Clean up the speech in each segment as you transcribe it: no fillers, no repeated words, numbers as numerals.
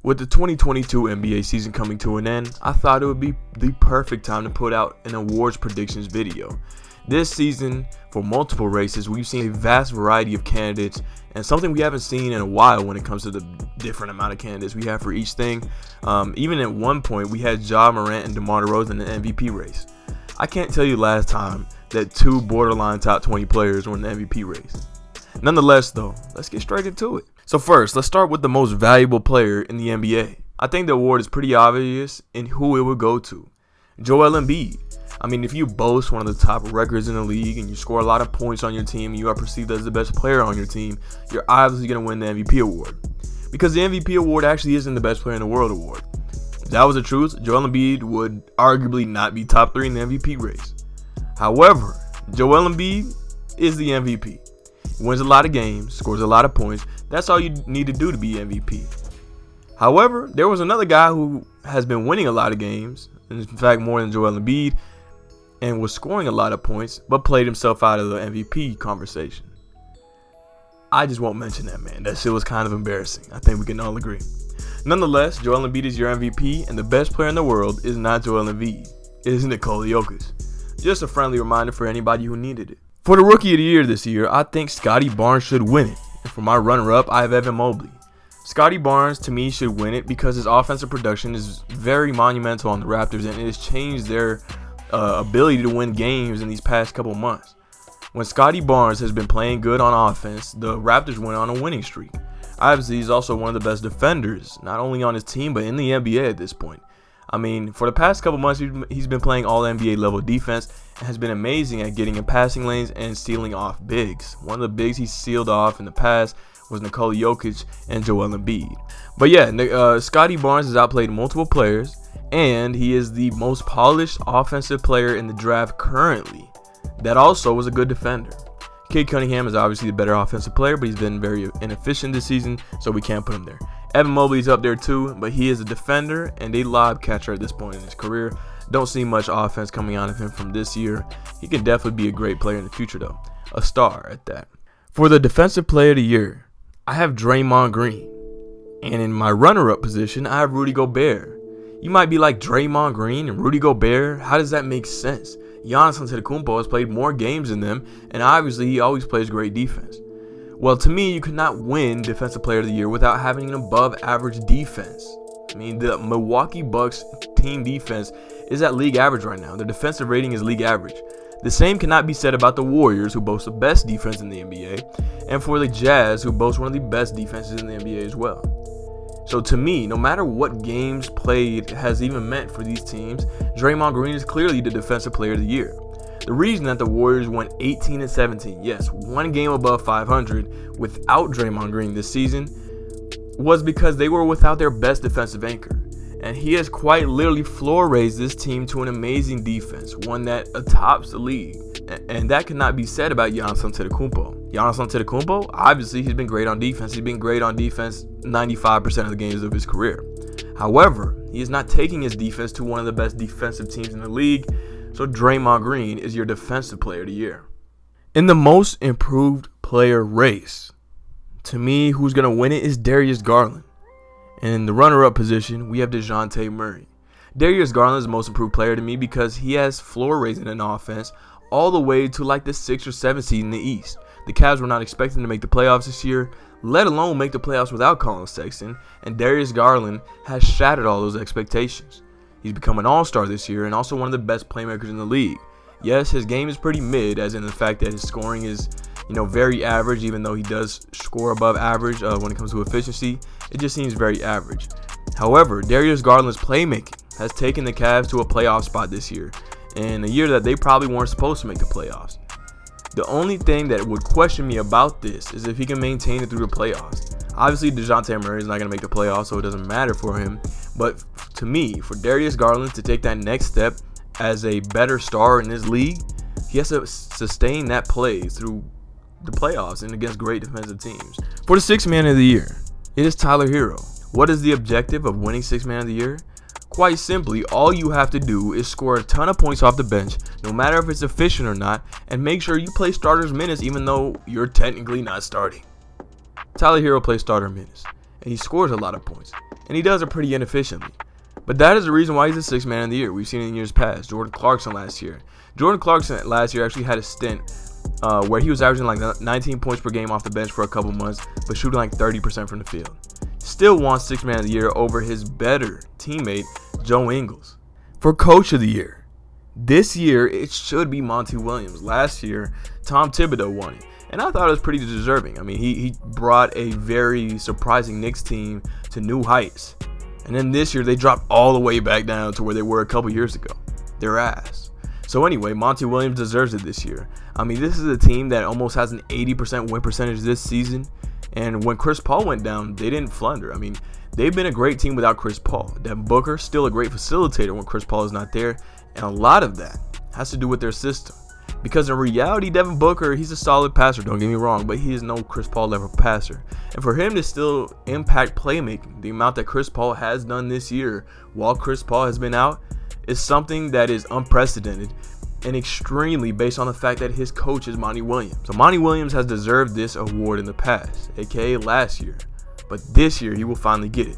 With the 2022 NBA season coming to an end, I thought it would be the perfect time to put out an awards predictions video. This season, for multiple races, we've seen a vast variety of candidates, and something we haven't seen in a while when it comes to the different amount of candidates we have for each thing. Even at one point, we had Ja Morant and DeMar DeRozan in the MVP race. I can't tell you last time that two borderline top 20 players were in the MVP race. Nonetheless, though, let's get straight into it. So first, let's start with the most valuable player in the NBA. I think the award is pretty obvious in who it would go to. Joel Embiid. I mean, if you boast one of the top records in the league and you score a lot of points on your team and you are perceived as the best player on your team, you're obviously going to win the MVP award. Because the MVP award actually isn't the best player in the world award. If that was the truth, Joel Embiid would arguably not be top 3 in the MVP race. However, Joel Embiid is the MVP. He wins a lot of games, scores a lot of points. That's all you need to do to be MVP. However, there was another guy who has been winning a lot of games, in fact more than Joel Embiid, and was scoring a lot of points, but played himself out of the MVP conversation. I just won't mention that, man. That shit was kind of embarrassing. I think we can all agree. Nonetheless, Joel Embiid is your MVP, and the best player in the world is not Joel Embiid. It is Nikola Jokic. Just a friendly reminder for anybody who needed it. For the Rookie of the Year this year, I think Scottie Barnes should win it. And for my runner-up, I have Evan Mobley. Scottie Barnes, to me, should win it because his offensive production is very monumental on the Raptors, and it has changed their ability to win games in these past couple months. When Scottie Barnes has been playing good on offense, the Raptors went on a winning streak. Obviously, he's also one of the best defenders, not only on his team, but in the NBA at this point. I mean, for the past couple months, he's been playing all NBA level defense and has been amazing at getting in passing lanes and stealing off bigs. One of the bigs he sealed off in the past was Nikola Jokic and Joel Embiid. But yeah, Scottie Barnes has outplayed multiple players, and he is the most polished offensive player in the draft currently. That also was a good defender. Cade Cunningham is obviously the better offensive player, but he's been very inefficient this season, so we can't put him there. Evan Mobley's up there too, but he is a defender and a lob catcher at this point in his career. Don't see much offense coming out of him from this year. He can definitely be a great player in the future though. A star at that. For the Defensive Player of the Year, I have Draymond Green. And in my runner-up position, I have Rudy Gobert. You might be like, Draymond Green and Rudy Gobert? How does that make sense? Giannis Antetokounmpo has played more games than them, and obviously he always plays great defense. Well, to me, you cannot win Defensive Player of the Year without having an above-average defense. I mean, the Milwaukee Bucks team defense is at league average right now. Their defensive rating is league average. The same cannot be said about the Warriors, who boast the best defense in the NBA, and for the Jazz, who boast one of the best defenses in the NBA as well. So to me, no matter what games played has even meant for these teams, Draymond Green is clearly the Defensive Player of the Year. The reason that the Warriors went 18-17, yes, one game above 500 without Draymond Green this season, was because they were without their best defensive anchor. And he has quite literally floor raised this team to an amazing defense, one that tops the league. And that cannot be said about Giannis Antetokounmpo. Giannis Antetokounmpo, obviously he's been great on defense. He's been great on defense 95% of the games of his career. However, he is not taking his defense to one of the best defensive teams in the league. So Draymond Green is your Defensive Player of the Year. In the Most Improved Player race, to me, who's going to win it is Darius Garland. And in the runner-up position, we have DeJounte Murray. Darius Garland is the most improved player to me because he has floor raising an offense all the way to like the 6th or 7th seed in the East. The Cavs were not expecting to make the playoffs this year, let alone make the playoffs without Colin Sexton, and Darius Garland has shattered all those expectations. He's become an all-star this year and also one of the best playmakers in the league. Yes, his game is pretty mid, as in the fact that his scoring is, very average, even though he does score above average when it comes to efficiency. It just seems very average. However, Darius Garland's playmaking has taken the Cavs to a playoff spot this year, in a year that they probably weren't supposed to make the playoffs. The only thing that would question me about this is if he can maintain it through the playoffs. Obviously, DeJounte Murray is not going to make the playoffs, so it doesn't matter for him. But to me, for Darius Garland to take that next step as a better star in this league, he has to sustain that play through the playoffs and against great defensive teams. For the Sixth Man of the Year, it is Tyler Hero. What is the objective of winning Sixth Man of the Year? Quite simply, all you have to do is score a ton of points off the bench, no matter if it's efficient or not, and make sure you play starters minutes even though you're technically not starting. Tyler Hero plays starter minutes. and he scores a lot of points, and he does it pretty inefficiently. But that is the reason why he's the 6th man of the year. We've seen it in years past. Jordan Clarkson last year. Jordan Clarkson last year actually had a stint where he was averaging like 19 points per game off the bench for a couple months, but shooting like 30% from the field. Still won 6th man of the year over his better teammate, Joe Ingles. For coach of the year, this year it should be Monty Williams. Last year, Tom Thibodeau won it, and I thought it was pretty deserving. I mean, he brought a very surprising Knicks team to new heights. And then this year, they dropped all the way back down to where they were a couple years ago. Their ass. So anyway, Monty Williams deserves it this year. I mean, this is a team that almost has an 80% win percentage this season. And when Chris Paul went down, they didn't flounder. I mean, they've been a great team without Chris Paul. Devin Booker, still a great facilitator when Chris Paul is not there. And a lot of that has to do with their system. Because in reality, Devin Booker, he's a solid passer, don't get me wrong, but he is no Chris Paul level passer. And for him to still impact playmaking, the amount that Chris Paul has done this year while Chris Paul has been out, is something that is unprecedented and extremely based on the fact that his coach is Monty Williams. So Monty Williams has deserved this award in the past, aka last year, but this year he will finally get it.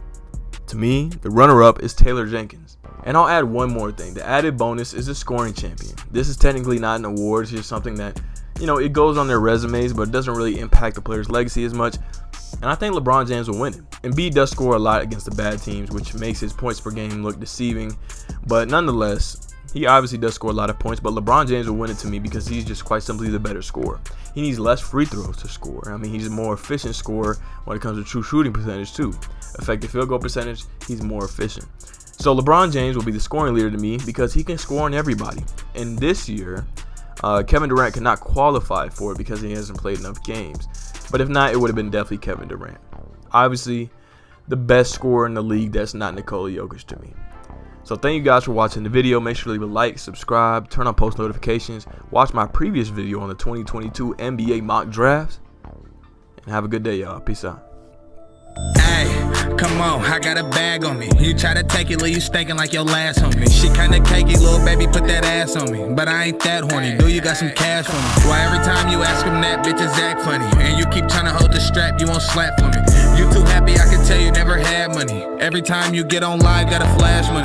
To me, the runner-up is Taylor Jenkins. And I'll add one more thing. The added bonus is the scoring champion. This is technically not an award. It's just something that, it goes on their resumes, but it doesn't really impact the player's legacy as much. And I think LeBron James will win it. Embiid does score a lot against the bad teams, which makes his points per game look deceiving. But nonetheless, he obviously does score a lot of points, but LeBron James will win it to me because he's just quite simply the better scorer. He needs less free throws to score. I mean, he's a more efficient scorer when it comes to true shooting percentage too. Effective field goal percentage, he's more efficient. So LeBron James will be the scoring leader to me because he can score on everybody. And this year, Kevin Durant cannot qualify for it because he hasn't played enough games. But if not, it would have been definitely Kevin Durant. Obviously, the best scorer in the league that's not Nikola Jokic to me. So thank you guys for watching the video. Make sure to leave a like, subscribe, turn on post notifications, watch my previous video on the 2022 NBA mock drafts, and have a good day, y'all. Peace out. Hey, come on, I got a bag on me. You try to take it, leave you stinking like your last homie. She kinda cakey, little baby, put that ass on me. But I ain't that horny, do you got some cash for me? Why every time you ask him that, bitches act funny. And you keep trying to hold the strap, you won't slap for me. You too happy, I can tell you never had money. Every time you get on live, gotta flash money.